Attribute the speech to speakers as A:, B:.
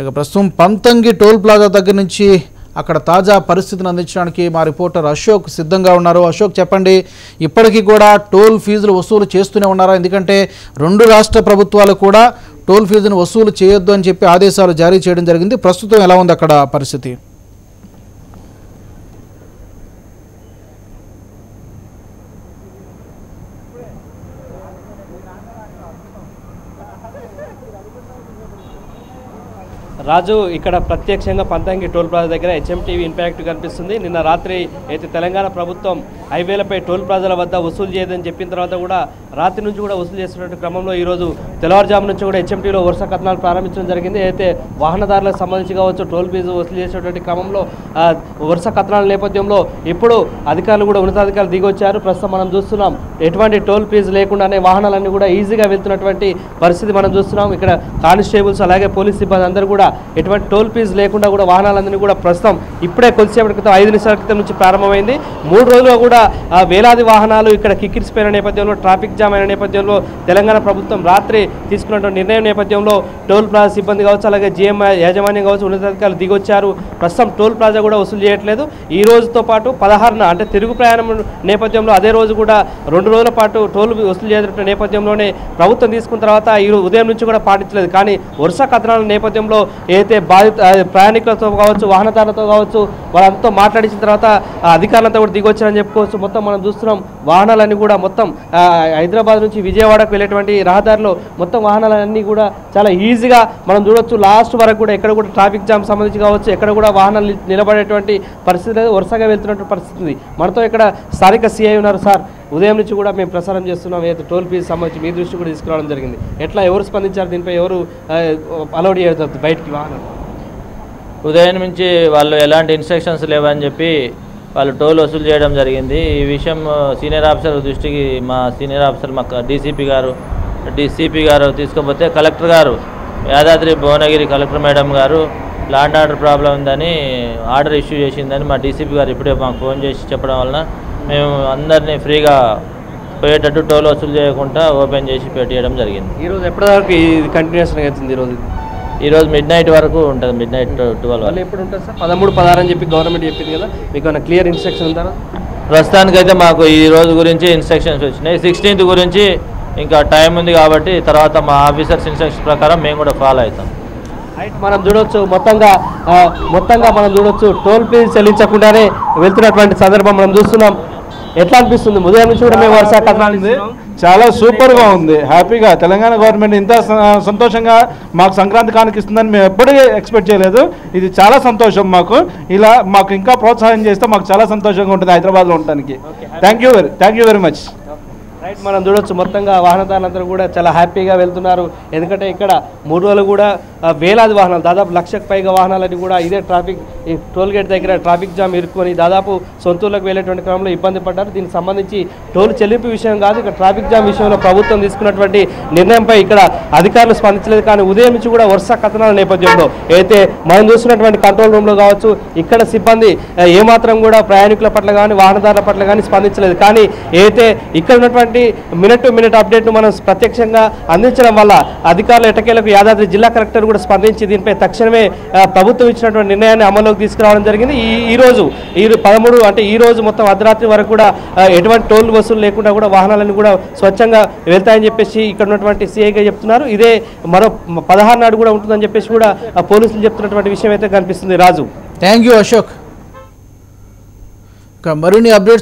A: ఇక ప్రస్తుతం Panthangi toll plaza దగ్గర నుంచి అక్కడ తాజా పరిస్థితిని అందించడానికి మా రిపోర్టర్ అశోక్ సిద్ధంగా ఉన్నారు. అశోక్, చెప్పండి, ఇప్పటికీ కూడా టోల్ ఫీజులు వసూలు చేస్తూనే ఉన్నారా? ఎందుకంటే రెండు రాష్ట్ర ప్రభుత్వాలు కూడా టోల్ ఫీజును వసూలు చేయొద్దు అని చెప్పి ఆదేశాలు జారీ చేయడం జరిగింది. ప్రస్తుతం ఎలా ఉంది అక్కడ పరిస్థితి?
B: రాజు, ఇక్కడ ప్రత్యక్షంగా పంతంగి టోల్ ప్లాజా దగ్గర హెచ్ఎంటీవీ ఇంపాక్ట్ కనిపిస్తుంది. నిన్న రాత్రి అయితే తెలంగాణ ప్రభుత్వం హైవేలపై టోల్ ప్లాజాల వద్ద వసూలు చేయదని చెప్పిన తర్వాత కూడా రాత్రి నుంచి కూడా వసూలు చేస్తున్న క్రమంలో ఈరోజు తెల్లవారుజాము నుంచి కూడా హెచ్ఎంటీలో వరుస కథనాలు ప్రారంభించడం జరిగింది. అయితే వాహనదారులకు సంబంధించి కావచ్చు టోల్ ఫీజు వసూలు చేసేటువంటి క్రమంలో వరుస కథనాల నేపథ్యంలో ఇప్పుడు అధికారులు కూడా ఉన్నతాధికారులు దిగొచ్చారు. ప్రస్తుతం మనం చూస్తున్నాం ఎటువంటి టోల్ ఫీజు లేకుండానే వాహనాలన్నీ కూడా ఈజీగా వెళ్తున్నటువంటి పరిస్థితి మనం చూస్తున్నాం. ఇక్కడ కానిస్టేబుల్స్ అలాగే పోలీస్ సిబ్బంది అందరూ కూడా ఎటువంటి టోల్ ఫీజు లేకుండా కూడా వాహనాలందరినీ కూడా ప్రస్తుతం ఇప్పుడే కొద్దిసేపటి క్రితం 5 నిమిషాల క్రితం నుంచి ప్రారంభమైంది. 3 రోజులుగా కూడా వేలాది వాహనాలు ఇక్కడ కిక్కిరిసిపోయిన నేపథ్యంలో, ట్రాఫిక్ జామ్ అయిన నేపథ్యంలో తెలంగాణ ప్రభుత్వం రాత్రి తీసుకున్నటువంటి నిర్ణయం నేపథ్యంలో టోల్ ప్లాజా సిబ్బంది కావచ్చు, అలాగే జీఎం యాజమాన్యం కావచ్చు, ఉన్నతాధికారులు దిగొచ్చారు. ప్రస్తుతం టోల్ ప్లాజా కూడా వసూలు చేయట్లేదు. ఈ రోజుతో పాటు 16న అంటే తిరుగు ప్రయాణం నేపథ్యంలో అదే రోజు కూడా 2 రోజుల పాటు టోల్ వసూలు చేసిన నేపథ్యంలోనే ప్రభుత్వం తీసుకున్న తర్వాత ఈ ఉదయం నుంచి కూడా పాటించలేదు. కానీ వరుస కథనాల నేపథ్యంలో ఏదైతే ప్రయాణికులతో కావచ్చు, వాహనదారులతో కావచ్చు, వాళ్ళంతా మాట్లాడించిన తర్వాత అధికారులంతా కూడా దిగొచ్చారని చెప్పుకోవచ్చు. మొత్తం మనం చూస్తున్నాం వాహనాలన్నీ కూడా మొత్తం హైదరాబాద్ నుంచి విజయవాడకు వెళ్ళేటువంటి రహదారిలో మొత్తం వాహనాలన్నీ కూడా చాలా ఈజీగా మనం చూడొచ్చు. లాస్ట్ వరకు కూడా ఎక్కడ కూడా ట్రాఫిక్ జామ్ సంబంధించి కావచ్చు, ఎక్కడ కూడా వాహనాలు నిలబడేటువంటి పరిస్థితి లేదు, వరుసగా వెళ్తున్నటువంటి పరిస్థితి. మనతో ఇక్కడ స్థానిక సిఐ ఉన్నారు. సార్, ఉదయం నుంచి కూడా మేము ప్రసారం చేస్తున్నాం, ఏదైతే టోల్ ఫీజు సంబంధించి మీ దృష్టి కూడా తీసుకురావడం జరిగింది. ఎట్లా ఎవరు స్పందించారు దీనిపై? ఎవరు అలౌడ్ చేయడం బయటికి వాహనం?
C: ఉదయం నుంచి వాళ్ళు ఎలాంటి ఇన్స్ట్రక్షన్స్ లేవని చెప్పి వాళ్ళు టోల్ వసూలు చేయడం జరిగింది. ఈ విషయం సీనియర్ ఆఫీసర్ దృష్టికి మా సీనియర్ ఆఫీసర్ మా డీసీపీ గారు తీసుకపోతే కలెక్టర్ గారు, యాదాద్రి భువనగిరి కలెక్టర్ మేడం గారు లా అండ్ ఆర్డర్ ప్రాబ్లం ఉందని ఆర్డర్ ఇష్యూ చేసిందని మా డీసీపీ గారు ఇప్పుడే మాకు ఫోన్ చేసి చెప్పడం వలన మేము అందరినీ ఫ్రీగా పోయేటట్టు టోల్ వసూలు చేయకుండా ఓపెన్ చేసి పెట్టేయడం జరిగింది.
B: ఈరోజు ఎప్పటివరకు ఇది కంటిన్యూషన్ అవుతుంది?
C: ఈరోజు మిడ్నైట్ వరకు ఉంటుంది, మిడ్నైట్ 12 వరకు.
B: ఎప్పుడు ఉంటుంది సార్? 13, 16 అని చెప్పి గవర్నమెంట్ చెప్పింది కదా, మీకు ఏమైనా క్లియర్ ఇన్స్ట్రక్షన్ ఉందా?
C: ప్రస్తుతానికైతే మాకు ఈ రోజు గురించి ఇన్స్ట్రక్షన్స్ వచ్చినాయి. 16th గురించి ఇంకా టైం ఉంది కాబట్టి తర్వాత మా ఆఫీసర్స్ ఇన్స్ట్రక్షన్ ప్రకారం మేము కూడా ఫాలో అవుతాం.
B: మనం చూడొచ్చు మొత్తంగా మనం చూడొచ్చు టోల్ ఫీజు చెల్లించకుండానే వెళ్తున్నటువంటి సందర్భం మనం చూస్తున్నాం. ఎట్లా అనిపిస్తుంది? ఉదయం నుంచి కూడా మేము వరుస కథనాలు
D: చాలా సూపర్గా ఉంది, హ్యాపీగా. తెలంగాణ గవర్నమెంట్ ఇంత సంతోషంగా మాకు సంక్రాంతి కానుక ఇస్తుందని మేము ఎప్పుడూ ఎక్స్పెక్ట్ చేయలేదు. ఇది చాలా సంతోషం మాకు. ఇలా మాకు ఇంకా ప్రోత్సాహం చేస్తే మాకు చాలా సంతోషంగా ఉంటుంది హైదరాబాద్లో ఉండడానికి. Thank you very much.
B: Right, మనం చూడొచ్చు మొత్తంగా వాహనదారులందరూ కూడా చాలా హ్యాపీగా వెళ్తున్నారు. ఎందుకంటే ఇక్కడ 3 రోజులు కూడా వేలాది వాహనాలు, దాదాపు 1,00,000కు పైగా వాహనాలని కూడా ఇదే ఈ టోల్ గేట్ దగ్గర ట్రాఫిక్ జామ్ ఇరుక్కొని దాదాపు సొంతూరులకు వెళ్ళేటువంటి క్రమంలో ఇబ్బంది పడ్డారు. దీనికి సంబంధించి టోల్ చెల్లింపు విషయం కాదు, ఇక్కడ ట్రాఫిక్ జామ్ విషయంలో ప్రభుత్వం తీసుకున్నటువంటి నిర్ణయంపై ఇక్కడ అధికారులు స్పందించలేదు. కానీ ఉదయం నుంచి కూడా వరుస కథనాల నేపథ్యంలో అయితే మనం చూస్తున్నటువంటి కంట్రోల్ రూమ్లో కావచ్చు, ఇక్కడ సిబ్బంది ఏమాత్రం కూడా ప్రయాణికుల పట్ల కానీ వాహనదారుల పట్ల కానీ స్పందించలేదు. కానీ అయితే ఇక్కడ ఉన్నటువంటి మినిట్ టు మినిట్ అప్డేట్ను మనం ప్రత్యక్షంగా అందించడం వల్ల అధికారులు ఎట్టకేలకు యాదాద్రి జిల్లా కలెక్టర్ కూడా స్పందించి దీనిపై తక్షణమే ప్రభుత్వం ఇచ్చినటువంటి నిర్ణయాన్ని అమల్లోకి తీసుకురావడం జరిగింది. ఈ రోజు 13 అంటే ఈ రోజు మొత్తం అర్ధరాత్రి వరకు కూడా ఎటువంటి టోల్ వసూలు లేకుండా కూడా వాహనాలను కూడా స్వచ్ఛంగా వెళ్తాయని చెప్పేసి ఇక్కడ ఉన్నటువంటి సిఐగా చెప్తున్నారు. ఇదే మరో 16 నాడు కూడా ఉంటుందని చెప్పేసి కూడా పోలీసులు చెప్తున్నటువంటి విషయం అయితే కనిపిస్తుంది. రాజు,
A: థ్యాంక్ యూ అశోక్. మరిన్ని అప్డేట్స్